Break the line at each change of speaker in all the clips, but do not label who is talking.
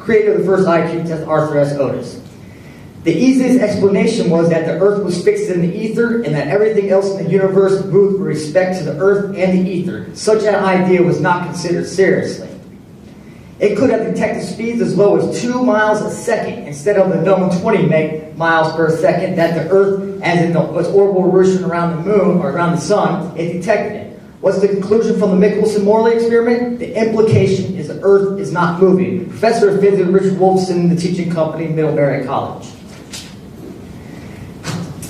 creator of the first IQ test, Arthur S. Otis. The easiest explanation was that the Earth was fixed in the ether and that everything else in the universe moved with respect to the Earth and the ether. Such an idea was not considered seriously. It could have detected speeds as low as 2 miles a second instead of the known 20 miles per second that the Earth, as in its orbital revolution around the moon or around the sun, it detected it. What's the conclusion from the Michelson-Morley experiment? The implication is the Earth is not moving. Professor of Physics Richard Wolfson, the teaching company, Middlebury College.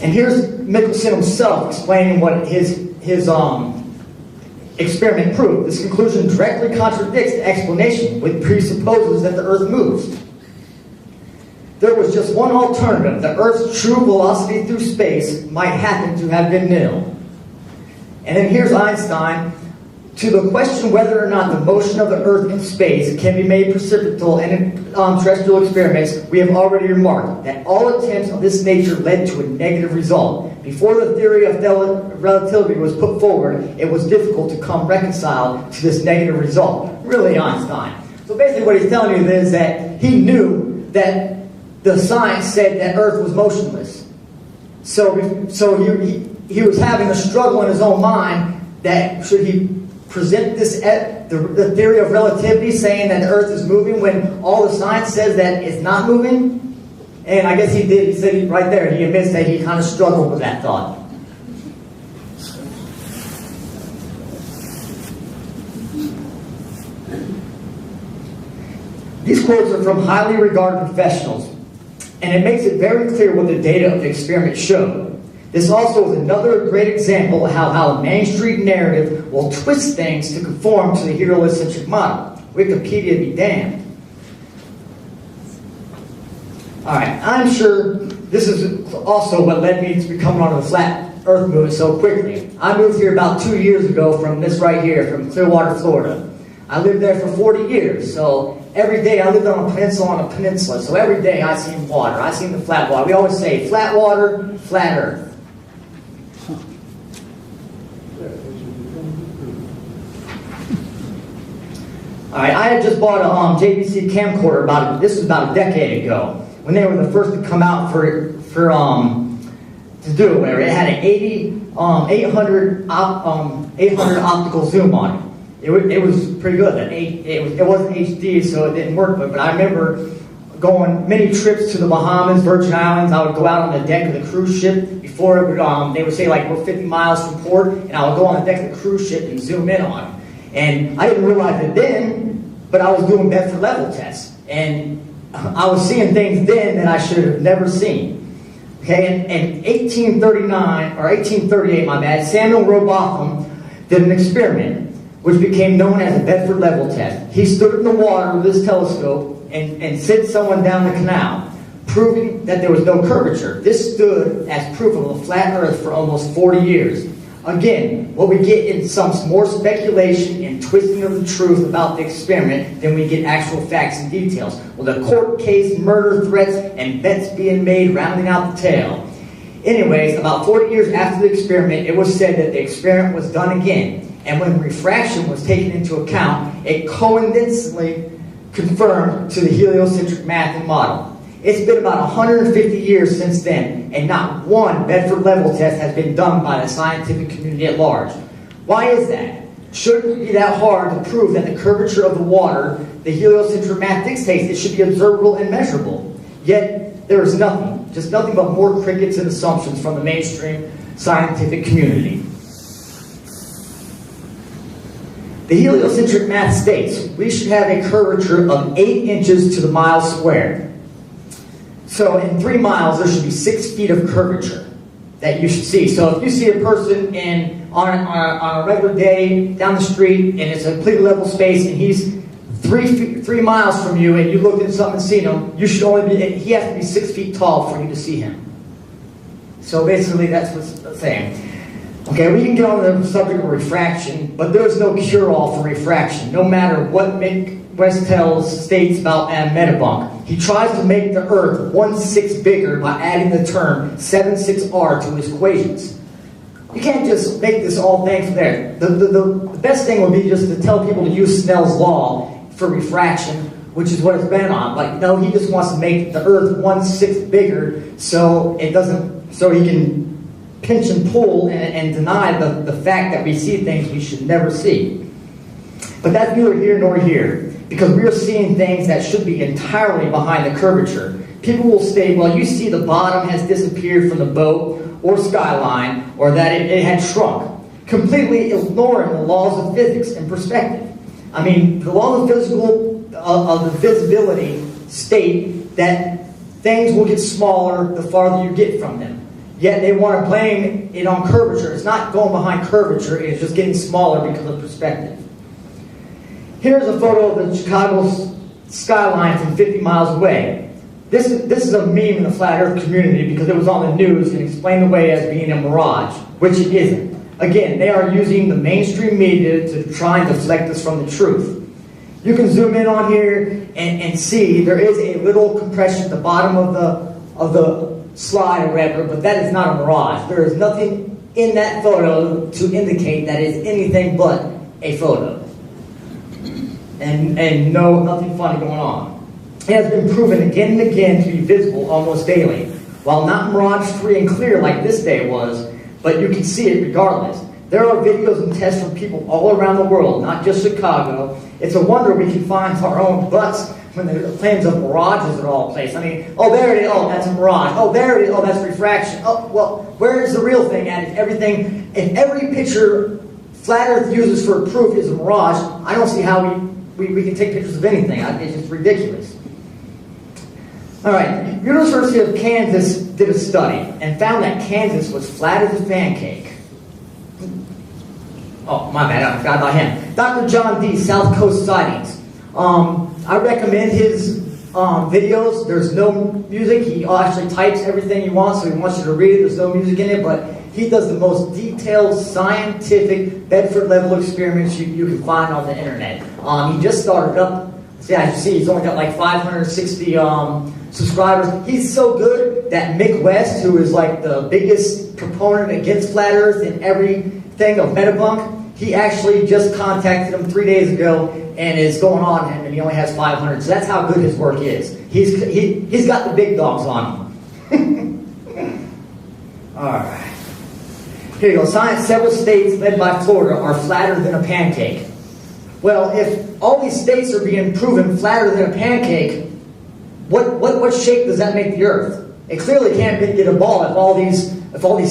And here's Michelson himself explaining what his experiment proved. This conclusion directly contradicts the explanation, which presupposes that the Earth moves. There was just one alternative. The Earth's true velocity through space might happen to have been nil. And then here's Einstein. To the question whether or not the motion of the Earth in space can be made precipitable in terrestrial experiments, we have already remarked that all attempts of this nature led to a negative result. Before the theory of relativity was put forward, it was difficult to come reconciled to this negative result. Really, Einstein. So basically what he's telling you is that he knew that the science said that Earth was motionless. So he was having a struggle in his own mind that should he present this the theory of relativity saying that the Earth is moving when all the science says that it's not moving? And I guess he did. He said right there, he admits that he kind of struggled with that thought. These quotes are from highly regarded professionals, and it makes it very clear what the data of the experiment showed. This also is another great example of how a mainstream narrative will twist things to conform to the heliocentric model. Wikipedia be damned. Alright, I'm sure this is also what led me to becoming on the flat Earth movement so quickly. I moved here about 2 years ago from this right here, from Clearwater, Florida. I lived there for 40 years, so every day I lived on a peninsula, so every day I seen water. I seen the flat water. We always say flat water, flat Earth. Alright, I had just bought a JVC camcorder this was about a decade ago, when they were the first to come out to do it. Whatever. It had an 800 optical zoom on it. It was pretty good. It wasn't HD, so it didn't work. But I remember going many trips to the Bahamas, Virgin Islands. I would go out on the deck of the cruise ship before it would, they would say like we're 50 miles from port, and I would go on the deck of the cruise ship and zoom in on it. And I didn't realize it then, but I was doing Bedford level tests. And I was seeing things then that I should have never seen. Okay, in 1839, or 1838, my bad, Samuel Rowbotham did an experiment, which became known as the Bedford level test. He stood in the water with his telescope and sent someone down the canal, proving that there was no curvature. This stood as proof of a flat Earth for almost 40 years. Again, what we get is some more speculation and twisting of the truth about the experiment than we get actual facts and details. Well, the court case, murder threats, and bets being made rounding out the tale. Anyways, about 40 years after the experiment, it was said that the experiment was done again. And when refraction was taken into account, it coincidentally confirmed to the heliocentric math and model. It's been about 150 years since then, and not one Bedford level test has been done by the scientific community at large. Why is that? Shouldn't it be that hard to prove that the curvature of the water, the heliocentric math dictates it should be observable and measurable? Yet, there is nothing, just nothing but more crickets and assumptions from the mainstream scientific community. The heliocentric math states we should have a curvature of 8 inches to the mile squared. So in 3 miles, there should be 6 feet of curvature that you should see. So if you see a person on a regular day down the street and it's a completely level space and he's 3 miles from you and you looked at something and seen him, he has to be 6 feet tall for you to see him. So basically that's what's saying. Okay, we can get on the subject of refraction, but there's no cure-all for refraction, no matter what Mick Westell states about Metabunk. He tries to make the Earth 1/6 bigger by adding the term 7/6R to his equations. You can't just make this all thing from there. The best thing would be just to tell people to use Snell's law for refraction, which is what it's been on. But no, he just wants to make the Earth 1/6 bigger so it doesn't, so he can pinch and pull and deny the fact that we see things we should never see. But that's neither here nor here, because we're seeing things that should be entirely behind the curvature. People will say, well, you see the bottom has disappeared from the boat or skyline, or that it had shrunk, completely ignoring the laws of physics and perspective. I mean, the laws of the visibility state that things will get smaller the farther you get from them. Yet they want to blame it on curvature. It's not going behind curvature, it's just getting smaller because of perspective. Here's a photo of the Chicago skyline from 50 miles away. This is a meme in the flat earth community because it was on the news and explained away as being a mirage, which it isn't. Again, they are using the mainstream media to try and deflect us from the truth. You can zoom in on here and see there is a little compression at the bottom of the slide or whatever, but that is not a mirage. There is nothing in that photo to indicate that is anything but a photo. And no, nothing funny going on. It has been proven again and again to be visible almost daily. While not mirage-free and clear like this day was, but you can see it regardless. There are videos and tests from people all around the world, not just Chicago. It's a wonder we can find our own butts when the claims of mirages are all placed. I mean, oh, there it is. Oh, that's a mirage. Oh, there it is. Oh, that's refraction. Oh, well, where is the real thing at? If every picture Flat Earth uses for proof is a mirage, I don't see how we can take pictures of anything. It's just ridiculous. All right, University of Kansas did a study and found that Kansas was flat as a pancake. Oh, my bad, I forgot about him. Dr. John D., South Coast Sightings. I recommend his videos. There's no music. He actually types everything he wants, so he wants you to read it. There's no music in it, but he does the most detailed, scientific, Bedford-level experiments you can find on the internet. He just started up. See, as you see, he's only got like 560 subscribers. He's so good that Mick West, who is like the biggest proponent against Flat Earth and everything of Metabunk, he actually just contacted him 3 days ago and is going on him, and he only has 500. So that's how good his work is. He's got the big dogs on him. All right. Here you go. Science, several states led by Florida are flatter than a pancake. Well, if all these states are being proven flatter than a pancake, what shape does that make the Earth? It clearly can't get a ball if all these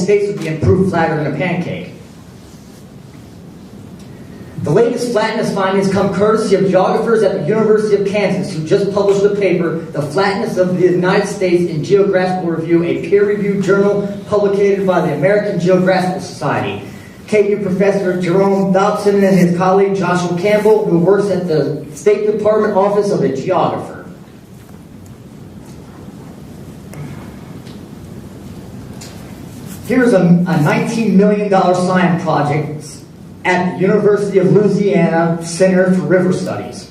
states are being proved flatter than a pancake. The latest flatness findings come courtesy of geographers at the University of Kansas who just published a paper, The Flatness of the United States in Geographical Review, a peer-reviewed journal publicated by the American Geographical Society. KU professor Jerome Dobson and his colleague Joshua Campbell, who works at the State Department Office of a Geographer. Here's a $19 million science project at the University of Louisiana Center for River Studies.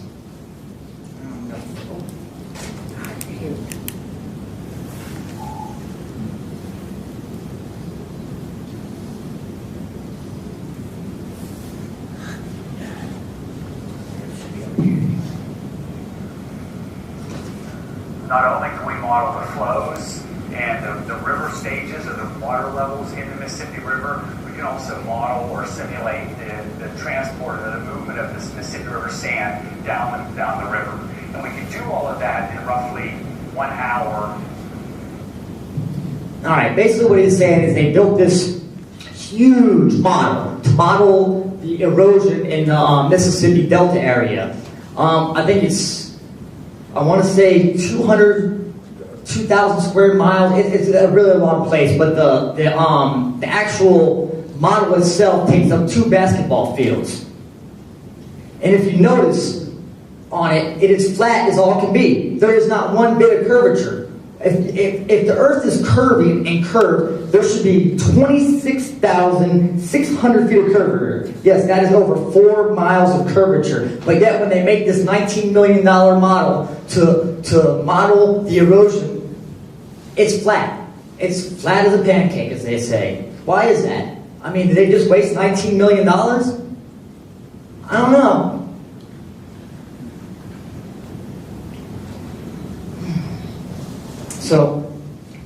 Not only can we model the flows and the river stages or the water levels in the Mississippi River, we can also model or simulate the transport or the movement of this Mississippi River sand down the river. And we can do all of that in roughly 1 hour.
All right, basically what he's saying is they built this huge model to model the erosion in the Mississippi Delta area. I think I want to say 2,000 square miles. It's a really long place, but the actual model itself takes up 2 basketball fields. And if you notice on it, it is flat as all can be. There is not one bit of curvature. If the Earth is curving and curved, there should be 26,600 feet of curvature. Yes, that is over 4 miles of curvature. But yet when they make this $19 million model to model the erosion, it's flat. It's flat as a pancake, as they say. Why is that? I mean, did they just waste $19 million? I don't know. So,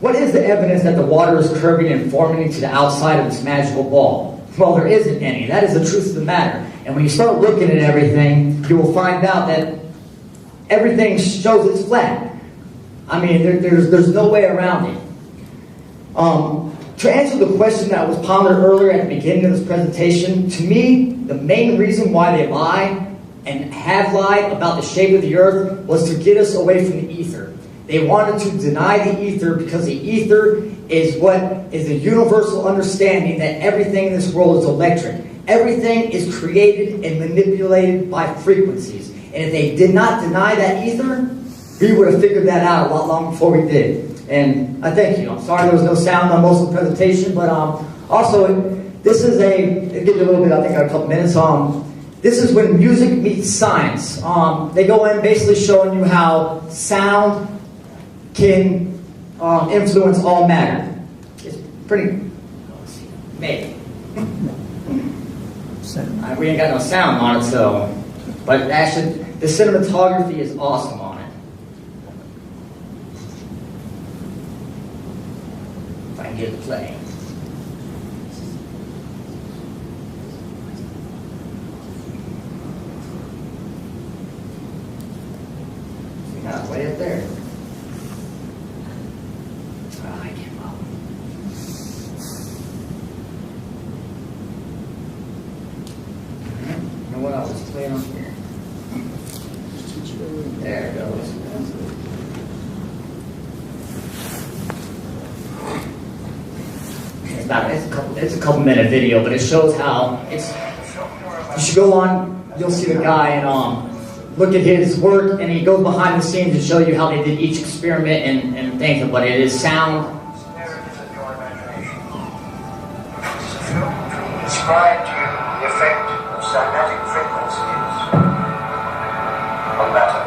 what is the evidence that the water is curving and forming to the outside of this magical ball? Well, there isn't any. That is the truth of the matter. And when you start looking at everything, you will find out that everything shows it's flat. I mean, there's no way around it. To answer the question that was pondered earlier at the beginning of this presentation, to me, the main reason why they lie and have lied about the shape of the earth was to get us away from the ether. They wanted to deny the ether because the ether is what is a universal understanding that everything in this world is electric. Everything is created and manipulated by frequencies. And if they did not deny that ether, we would have figured that out a lot long before we did. And I thank you. I'm sorry there was no sound on most of the presentation, but also this is it gives you a little bit, I think, a couple minutes. This is when music meets science. They go in basically showing you how sound can influence all matter. It's pretty, maybe. We ain't got no sound on it, so, but actually, the cinematography is awesome on it. If I can get it to play. Yeah, way up there. Oh, I came up. And what else is playing on here? There it goes. It's a couple minute video, but it shows how it's. You should go on. You'll see the guy and look at his work, and he goes behind the scenes to show you how they did each experiment and things. But it is sound.
Describe to you the effect of cymatic frequencies on matter.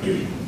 Thank you.